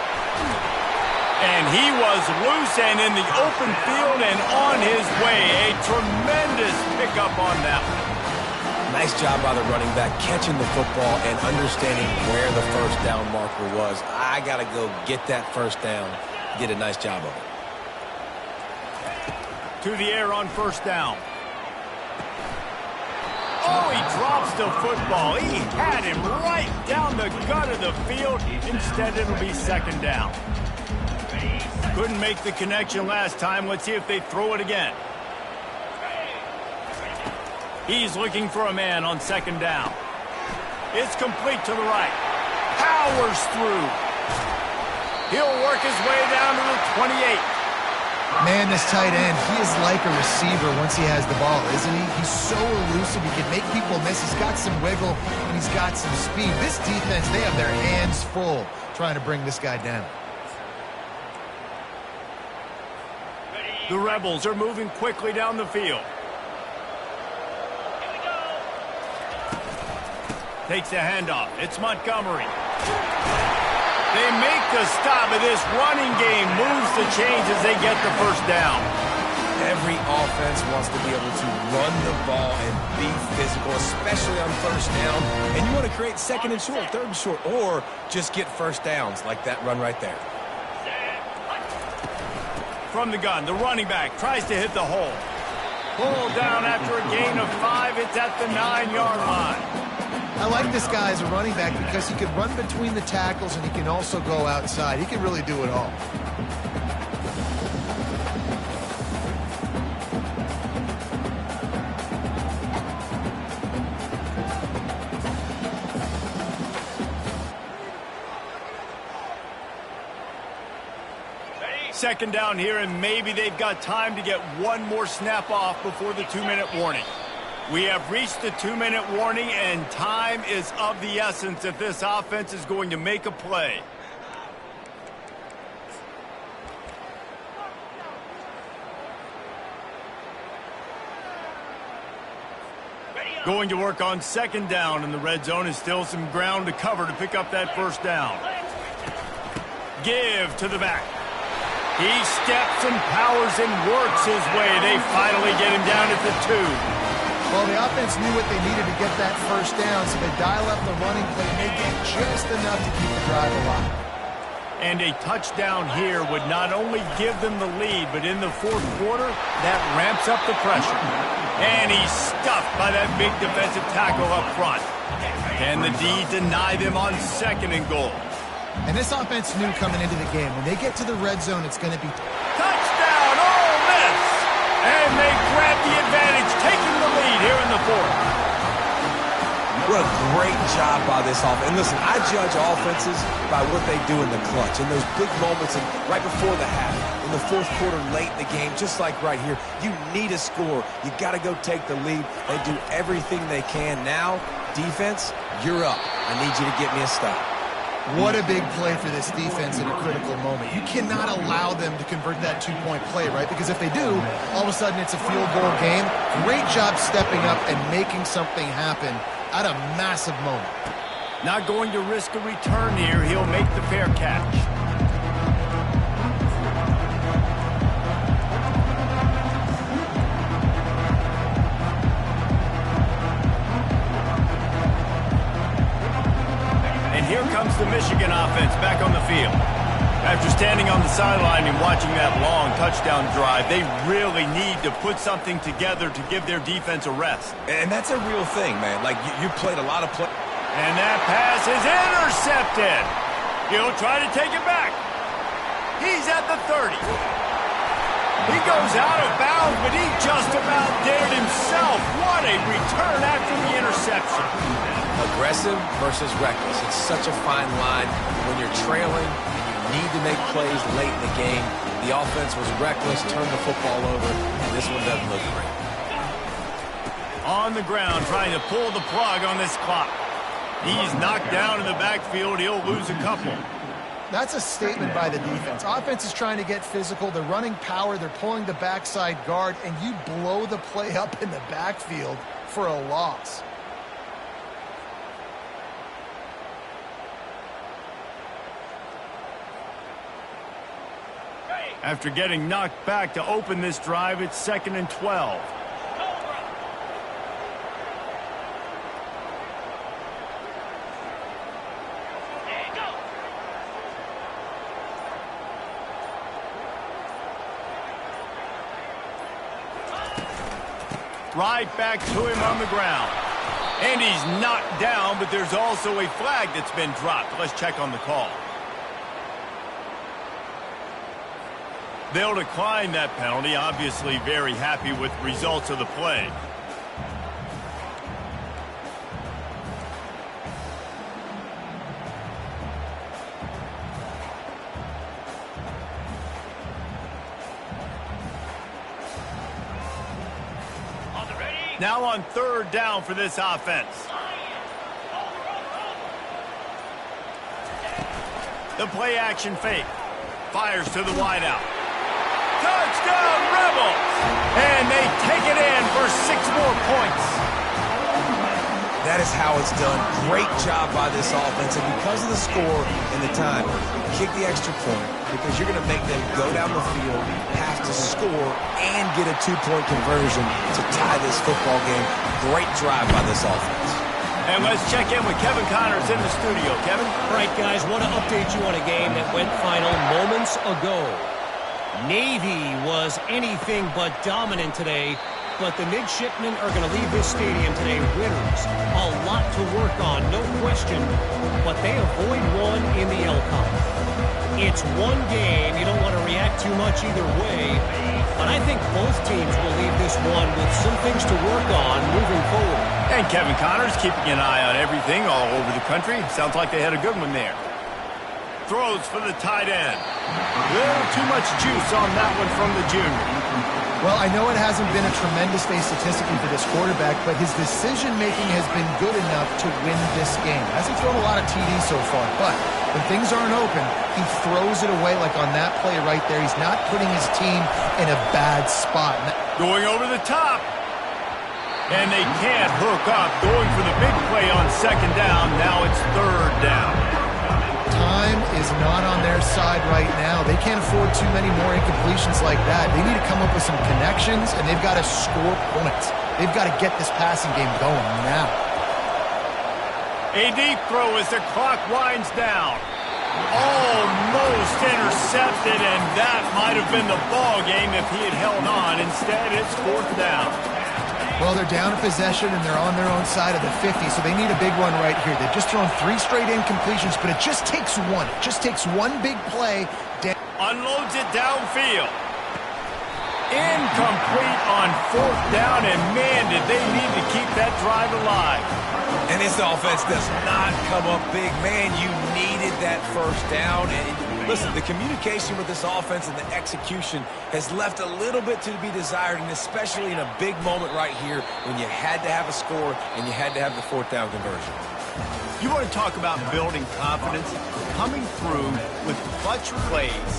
And he was loose and in the open field and on his way. A tremendous pickup on that one. Nice job by the running back catching the football and understanding where the first down marker was. I got to go get that first down. Did a nice job of it. To the air on first down. Oh, he drops the football. He had him right down the gut of the field. Instead, it'll be 2nd down. Couldn't make the connection last time. Let's see if they throw it again. He's looking for a man on 2nd down. It's complete to the right. Powers through. He'll work his way down to the 28. Man, this tight end, he is like a receiver once he has the ball, isn't he? He's so elusive. He can make people miss. He's got some wiggle, and he's got some speed. This defense, they have their hands full trying to bring this guy down. The Rebels are moving quickly down the field. Takes the handoff. It's Montgomery. They make the stop, and this running game moves the chains as they get the first down. Every offense wants to be able to run the ball and be physical, especially on first down. And you want to create 2nd and short, 3rd and short, or just get first downs like that run right there. From the gun, the running back tries to hit the hole. Pulled down after a gain of 5. It's at the 9-yard line. I like this guy as a running back because he can run between the tackles and he can also go outside. He can really do it all. Second down here, and maybe they've got time to get one more snap off before the 2-minute warning. We have reached the 2-minute warning, and time is of the essence if this offense is going to make a play. Going to work on second down in the red zone. Is still some ground to cover to pick up that first down. Give to the back. He steps and powers and works his way. They finally get him down at the 2. Well, the offense knew what they needed to get that first down, so they dial up the running play and they get just enough to keep the drive alive. And a touchdown here would not only give them the lead, but in the fourth quarter, that ramps up the pressure. And he's stuffed by that big defensive tackle up front. Can the D deny them on second and goal? And this offense knew coming into the game, when they get to the red zone, it's going to be... Touchdown, Ole Miss! And they grab the advantage, taking the lead here in the fourth. What a great job by this offense. And listen, I judge offenses by what they do in the clutch, in those big moments and right before the half, in the fourth quarter, late in the game, just like right here. You need a score. You got to go take the lead. They do everything they can. Now, defense, you're up. I need you to get me a stop. What a big play for this defense in a critical moment. You cannot allow them to convert that two-point play, right? Because if they do, all of a sudden it's a field goal game. Great job stepping up and making something happen at a massive moment. Not going to risk a return here. He'll make the fair catch. And here comes the Michigan offense back on the field. After standing on the sideline and watching that long touchdown drive, they really need to put something together to give their defense a rest. And that's a real thing, man. Like, you played a lot of play. And that pass is intercepted. He'll try to take it back. He's at the 30. He goes out of bounds, but he just about did it himself. What a return after the interception. Aggressive versus reckless. It's such a fine line when you're trailing. Need to make plays late in the game. The offense was reckless, turned the football over, and this one doesn't look great. On the ground, trying to pull the plug on this clock. He's knocked down in the backfield. He'll lose a couple. That's a statement by the defense. Offense is trying to get physical. They're running power. They're pulling the backside guard, and you blow the play up in the backfield for a loss. After getting knocked back to open this drive, it's 2nd and 12. Right back to him on the ground. And he's knocked down, but there's also a flag that's been dropped. Let's check on the call. They'll decline that penalty, obviously very happy with the results of the play. Now on 3rd down for this offense. The play action fake. Fires to the wideout. Touchdown, Rebels! And they take it in for 6 more points. That is how it's done. Great job by this offense. And because of the score and the time, kick the extra point because you're going to make them go down the field, have to score, and get a 2-point conversion to tie this football game. Great drive by this offense. And let's check in with Kevin Connors in the studio. Kevin? All right, guys, want to update you on a game that went final moments ago. Navy was anything but dominant today, but the midshipmen are going to leave this stadium today winners. A lot to work on, no question, but they avoid one in the LCON. It's one game. You don't want to react too much either way, but I think both teams will leave this one with some things to work on moving forward. And Kevin Connors keeping an eye on everything all over the country. Sounds like they had a good one there. Throws for the tight end. A little too much juice on that one from the junior. Well, I know it hasn't been a tremendous day statistically for this quarterback, but his decision-making has been good enough to win this game. Hasn't thrown a lot of TDs so far, but when things aren't open, he throws it away like on that play right there. He's not putting his team in a bad spot. Going over the top. And they can't hook up. Going for the big play on second down. Now it's third down. Time is not on their side right now. They can't afford too many more incompletions like that. They need to come up with some connections, and they've got to score points. They've got to get this passing game going now. A deep throw as the clock winds down. Almost intercepted, and that might have been the ball game if he had held on. Instead, it's fourth down. Well, they're down a possession, and they're on their own side of the 50, so they need a big one right here. They've just thrown 3 straight incompletions, but it just takes one. It just takes one big play. Unloads it downfield. Incomplete on fourth down, and man, did they need to keep that drive alive. And this offense does not come up big. Man, you needed that first down. And listen, the communication with this offense and the execution has left a little bit to be desired, and especially in a big moment right here when you had to have a score and you had to have the fourth down conversion. You want to talk about building confidence? Coming through with clutch plays,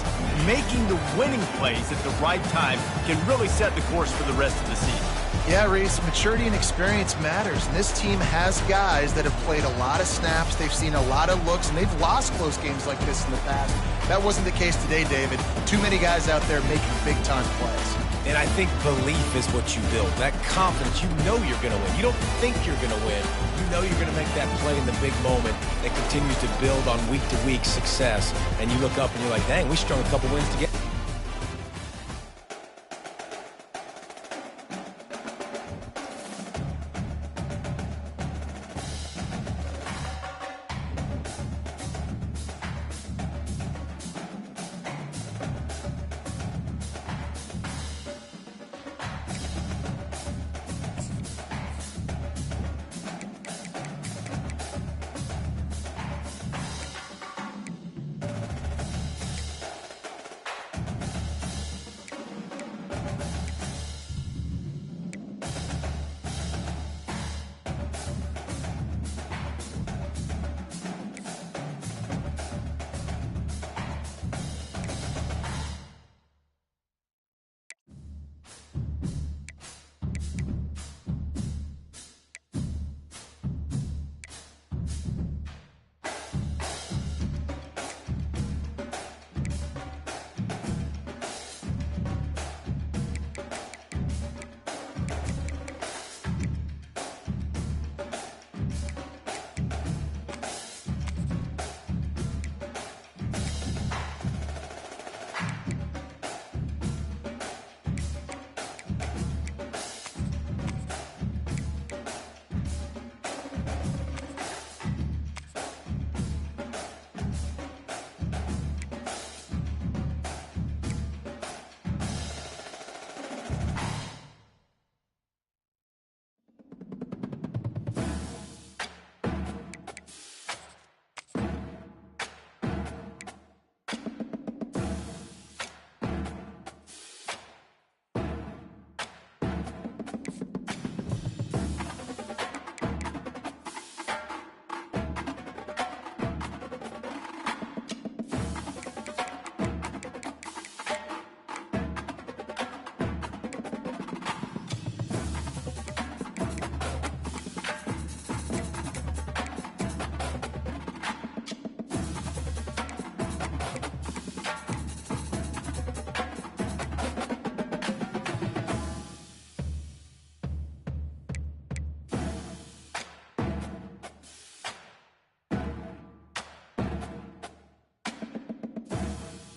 making the winning plays at the right time can really set the course for the rest of the season. Yeah, Reese, maturity and experience matters, and this team has guys that have played a lot of snaps, they've seen a lot of looks, and they've lost close games like this in the past. That wasn't the case today, David. Too many guys out there making big-time plays. And I think belief is what you build. That confidence, you know you're going to win. You don't think you're going to win. You know you're going to make that play in the big moment that continues to build on week-to-week success. And you look up and you're like, dang, we strung a couple wins together.